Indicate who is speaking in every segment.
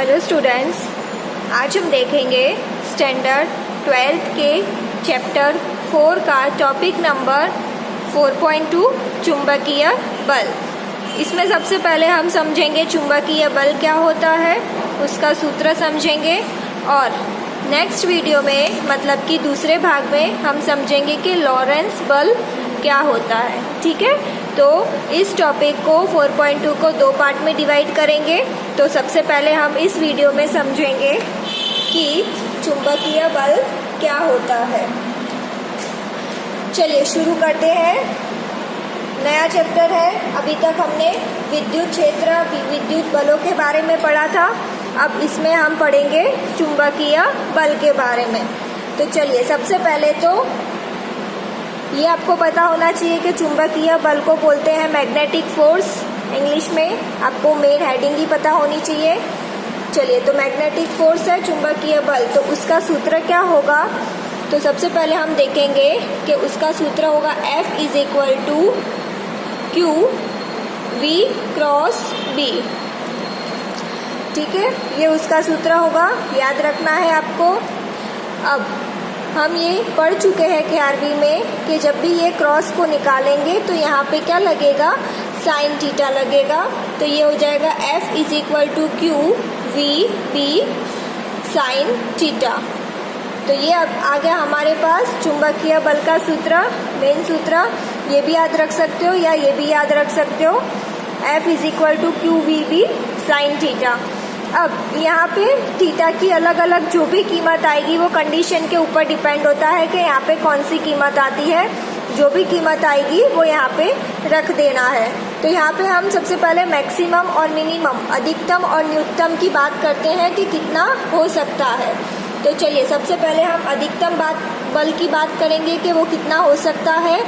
Speaker 1: Hello students, आज हम देखेंगे स्टैंडर्ड 12th के चैप्टर 4 का टॉपिक नंबर 4.2 चुंबकीय बल। इसमें सबसे पहले हम समझेंगे चुंबकीय बल क्या होता है, उसका सूत्र समझेंगे और नेक्स्ट वीडियो में मतलब कि दूसरे भाग में हम समझेंगे कि लॉरेंस बल क्या होता है। ठीक है, तो इस टॉपिक को 4.2 को दो पार्ट में डिवाइड करेंगे। तो सबसे पहले हम इस वीडियो में समझेंगे कि चुंबकीय बल क्या होता है। चलिए शुरू करते हैं। नया चैप्टर है। अभी तक हमने विद्युत क्षेत्र, विद्युत बलों के बारे में पढ़ा था। अब इसमें हम पढ़ेंगे चुंबकीय बल के बारे में। तो चलिए, सबसे पहले तो ये आपको पता होना चाहिए कि चुंबकीय बल को बोलते हैं मैग्नेटिक फोर्स। इंग्लिश में आपको मेन हेडिंग ही पता होनी चाहिए। चलिए, तो मैग्नेटिक फोर्स है चुंबकीय बल, तो उसका सूत्र क्या होगा। तो सबसे पहले हम देखेंगे कि उसका सूत्र होगा F = Q V cross B। ठीक है, ये उसका सूत्र होगा, याद रखना है आपको। अब हम ये पढ़ चुके हैं कि आरबी में कि जब भी ये क्रॉस को निकालेंगे तो यहाँ पे क्या लगेगा, साइन थीटा लगेगा। तो ये हो जाएगा F = Q V B sine theta. तो ये अब आ गया हमारे पास चुंबकीय बल का सूत्र, मेन सूत्र। ये भी याद रख सकते हो या ये भी याद रख सकते हो, F = Q V B sine theta. अब यहाँ पे थीटा की अलग अलग जो भी कीमत आएगी वो कंडीशन के ऊपर डिपेंड होता है कि यहाँ पे कौन सी कीमत आती है। जो भी कीमत आएगी वो यहाँ पे रख देना है। तो यहाँ पे हम सबसे पहले मैक्सिमम और मिनिमम, अधिकतम और न्यूनतम की बात करते हैं कि कितना हो सकता है। तो चलिए, सबसे पहले हम अधिकतम बल की बात करेंगे कि वो कितना हो सकता है।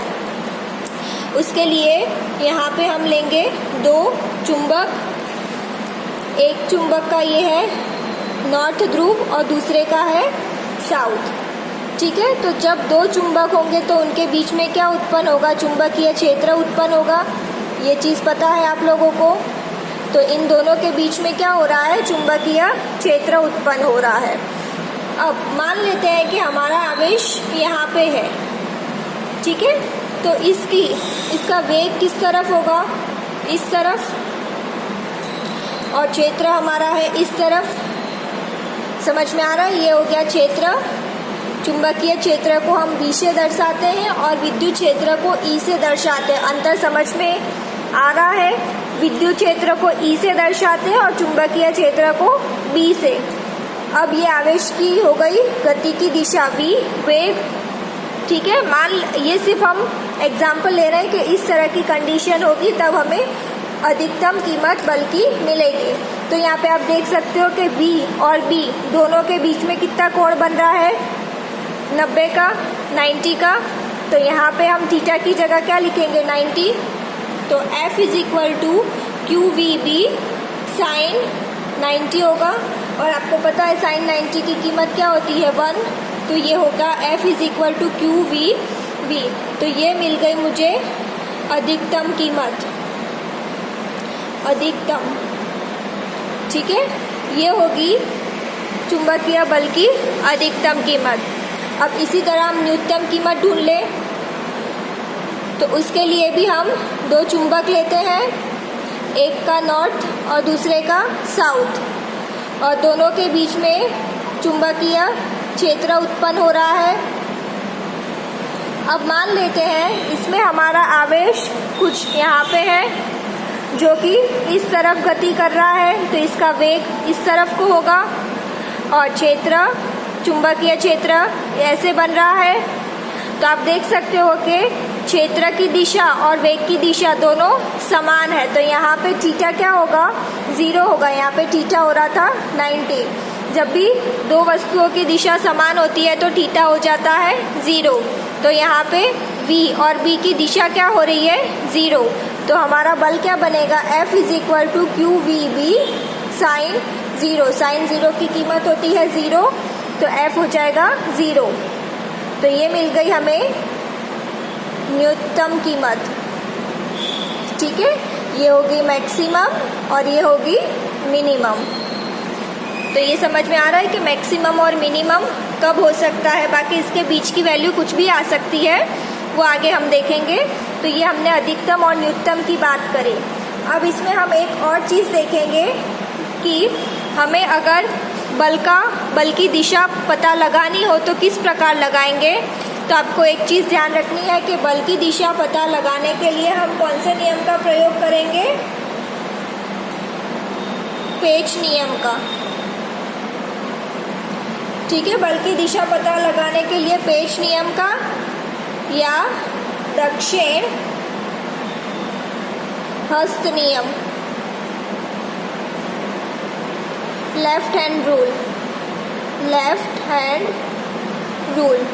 Speaker 1: उसके लिए यहाँ पे हम लेंगे दो चुंबक। एक चुंबक का ये है नॉर्थ ध्रुव और दूसरे का है साउथ। ठीक है, तो जब दो चुंबक होंगे तो उनके बीच में क्या उत्पन्न होगा, चुंबकीय क्षेत्र उत्पन्न होगा। ये चीज़ पता है आप लोगों को। तो इन दोनों के बीच में क्या हो रहा है, चुंबकीय क्षेत्र उत्पन्न हो रहा है। अब मान लेते हैं कि हमारा आवेश यहाँ पे है। ठीक है, तो इसका वेग किस तरफ होगा, इस तरफ, और क्षेत्र हमारा है इस तरफ। समझ में आ रहा है, ये हो गया क्षेत्र। चुंबकीय क्षेत्र को हम B से दर्शाते हैं और विद्युत क्षेत्र को E से दर्शाते हैं। अंतर समझ में आ रहा है। विद्युत क्षेत्र को E से दर्शाते हैं और चुंबकीय क्षेत्र को B से। अब ये आवेश की हो गई गति की दिशा V, वेग। ठीक है, ये सिर्फ हम एग्जाम्पल ले रहे हैं कि इस तरह की कंडीशन होगी तब हमें अधिकतम कीमत बल की मिलेगी। तो यहाँ पे आप देख सकते हो कि V और B दोनों के बीच में कितना कोण बन रहा है, 90 का, 90 का। तो यहाँ पे हम थीटा की जगह क्या लिखेंगे, 90। तो F = Q V B sign 90 होगा। और आपको पता है साइन 90 की कीमत क्या होती है, 1। तो ये होगा F = Q V B। तो ये मिल गई मुझे अधिकतम कीमत, अधिकतम। ठीक है, ये होगी चुंबकीय बल की अधिकतम कीमत। अब इसी तरह हम न्यूनतम कीमत ढूंढ लें। तो उसके लिए भी हम दो चुंबक लेते हैं, एक का नॉर्थ और दूसरे का साउथ, और दोनों के बीच में चुंबकीय क्षेत्र उत्पन्न हो रहा है। अब मान लेते हैं इसमें हमारा आवेश कुछ यहाँ पे है जो कि इस तरफ गति कर रहा है, तो इसका वेग इस तरफ को होगा। और क्षेत्र, चुंबकीय क्षेत्र ऐसे बन रहा है। तो आप देख सकते हो कि क्षेत्र की दिशा और वेग की दिशा दोनों समान है। तो यहाँ पे थीटा क्या होगा, 0 होगा। यहाँ पे थीटा हो रहा था 90। जब भी दो वस्तुओं की दिशा समान होती है तो थीटा हो जाता है 0। तो यहाँ पे V और B की दिशा क्या हो रही है, 0। तो हमारा बल क्या बनेगा, F = Q V B sine 0। Sine 0 की कीमत होती है 0, तो F हो जाएगा 0। तो ये मिल गई हमें न्यूनतम कीमत। ठीक है, ये होगी मैक्सिमम और ये होगी मिनिमम। तो ये समझ में आ रहा है कि मैक्सिमम और मिनिमम कब हो सकता है। बाकी इसके बीच की वैल्यू कुछ भी आ सकती है, वो आगे हम देखेंगे। तो ये हमने अधिकतम और न्यूनतम की बात करी। अब इसमें हम एक और चीज़ देखेंगे कि हमें अगर बल की दिशा पता लगानी हो तो किस प्रकार लगाएंगे। तो आपको एक चीज़ ध्यान रखनी है कि बल की दिशा पता लगाने के लिए हम कौन से नियम का प्रयोग करेंगे? पेच नियम का। ठीक है, बल की दिशा पता लगाने के लिए पेच नियम का या दक्षिण हस्त नियम, लेफ्ट हैंड रूल।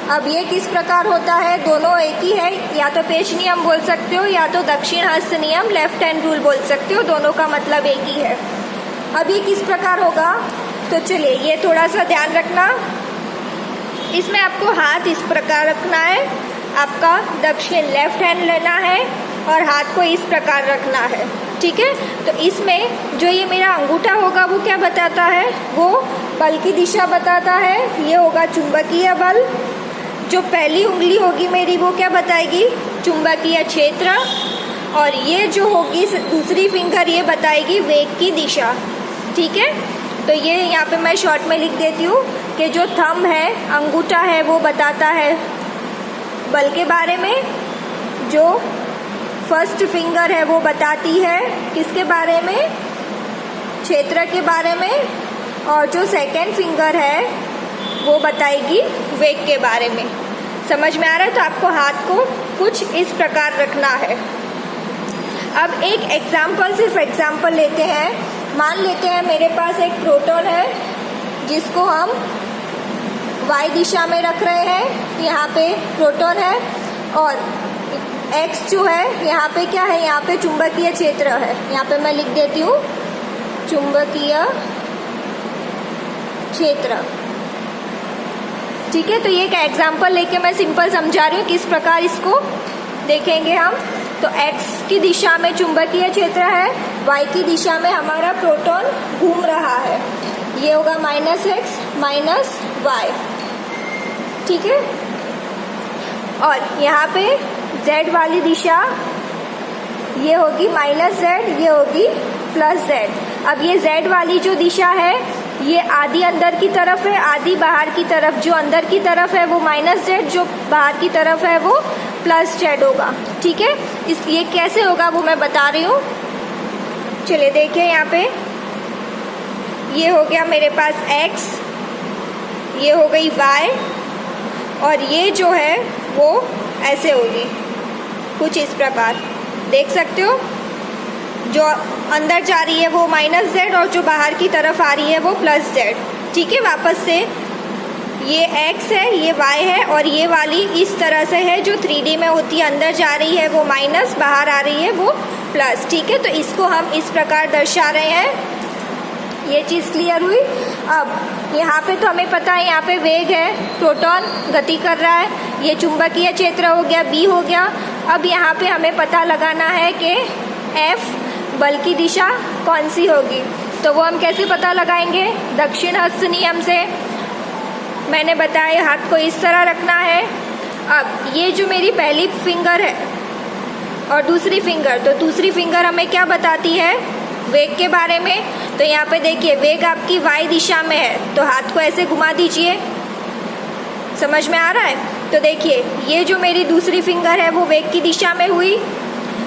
Speaker 1: अब ये किस प्रकार होता है? दोनों एक ही है, या तो पेच नियम बोल सकते हो या तो दक्षिण हस्त नियम, लेफ्ट हैंड रूल बोल सकते हो, दोनों का मतलब एक ही है। अब ये किस प्रकार होगा? तो चलिए ये थोड़ा सा ध्यान रखना। इसमें आपको हाथ इस प्रकार रखना है, आपका दक्षिण लेफ्ट हैंड लेना है और हाथ को इस प्रकार रखना है। ठीक है, तो इसमें जो ये मेरा अंगूठा होगा वो क्या बताता है? वो बल की दिशा बताता है। ये होगा चुंबकीय बल। जो पहली उंगली होगी मेरी वो क्या बताएगी? चुंबकीय क्षेत्र। और ये जो होगी दूसरी फिंगर, ये बताएगी वेग की दिशा। ठीक है, तो ये यहाँ पे मैं शॉर्ट में लिख देती हूँ कि जो थंब है, अंगूठा है, वो बताता है बल के बारे में। जो फर्स्ट फिंगर है वो बताती है किसके बारे में? क्षेत्र के बारे में। और जो सेकंड फिंगर है वो बताएगी वेग के बारे में। समझ में आ रहा है? तो आपको हाथ को कुछ इस प्रकार रखना है। अब एक एग्जाम्पल, सिर्फ एग्जाम्पल लेते हैं। मान लेते हैं मेरे पास एक प्रोटॉन है जिसको हम y दिशा में रख रहे हैं। यहाँ पे प्रोटॉन है और x जो है यहाँ पे क्या है? यहाँ पे चुंबकीय क्षेत्र है। यहाँ पे मैं लिख देती हूँ चुंबकीय क्षेत्र। ठीक है, तो ये एक एग्जाम्पल लेके मैं सिंपल समझा रही हूँ किस प्रकार इसको देखेंगे हम। तो x की दिशा में चुंबकीय क्षेत्र है, y की दिशा में हमारा प्रोटॉन घूम रहा है। ये होगा -x -y। ठीक है, और यहाँ पे z वाली दिशा ये होगी -z, ये होगी +z। अब ये z वाली जो दिशा है ये आधी अंदर की तरफ है, आधी बाहर की तरफ। जो अंदर की तरफ है वो -z, जो बाहर की तरफ है वो +z होगा। ठीक है, ये कैसे होगा वो मैं बता रही हूँ। चलिए देखिए, यहाँ पे ये हो गया मेरे पास x, ये हो गई y, और ये जो है वो ऐसे होगी कुछ इस प्रकार। देख सकते हो, जो अंदर जा रही है वो -z और जो बाहर की तरफ आ रही है वो +z। ठीक है, वापस से ये x है, ये y है, और ये वाली इस तरह से है जो 3D में होती है। अंदर जा रही है वो माइनस, बाहर आ रही है वो प्लस। ठीक है, तो इसको हम इस प्रकार दर्शा रहे हैं। ये चीज़ क्लियर हुई। अब यहाँ पे तो हमें पता है यहाँ पे वेग है, प्रोटॉन गति कर रहा है, ये चुंबकीय क्षेत्र हो गया, B हो गया। अब यहाँ पे हमें पता लगाना है कि F बल की दिशा कौन सी होगी। तो वो हम कैसे पता लगाएंगे? दक्षिण हस्त नियम से। मैंने बताया हाथ को इस तरह रखना है। अब ये जो मेरी पहली फिंगर है और दूसरी फिंगर, तो दूसरी फिंगर हमें क्या बताती है? वेग के बारे में। तो यहाँ पे देखिए वेग आपकी y दिशा में है, तो हाथ को ऐसे घुमा दीजिए। समझ में आ रहा है? तो देखिए ये जो मेरी दूसरी फिंगर है वो वेग की दिशा में हुई,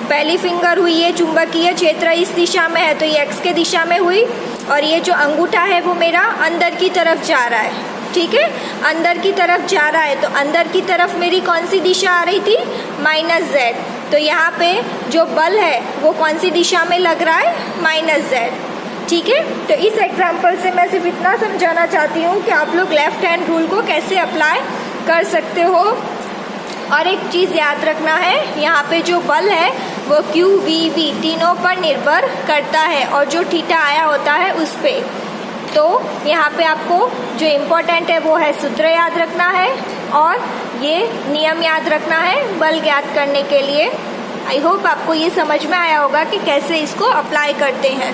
Speaker 1: पहली फिंगर हुई ये चुंबकीय क्षेत्र इस दिशा में है तो ये x के दिशा में हुई, और ये जो अंगूठा है वो मेरा अंदर की तरफ जा रहा है। ठीक है, अंदर की तरफ जा रहा है, तो अंदर की तरफ मेरी कौन सी दिशा आ रही थी? -z। तो यहाँ पे जो बल है वो कौन सी दिशा में लग रहा है? -z। ठीक है, तो इस एग्जाम्पल से मैं सिर्फ इतना समझाना चाहती हूँ कि आप लोग लेफ्ट हैंड रूल को कैसे अप्लाई कर सकते हो। और एक चीज़ याद रखना है, यहाँ पे जो बल है वो Q, V, V तीनों पर निर्भर करता है, और जो थीटा आया होता है उस पे। तो यहाँ पे आपको जो इम्पोर्टेंट है वो है सूत्र याद रखना है और ये नियम याद रखना है बल ज्ञात करने के लिए। आई होप आपको ये समझ में आया होगा कि कैसे इसको अप्लाई करते हैं।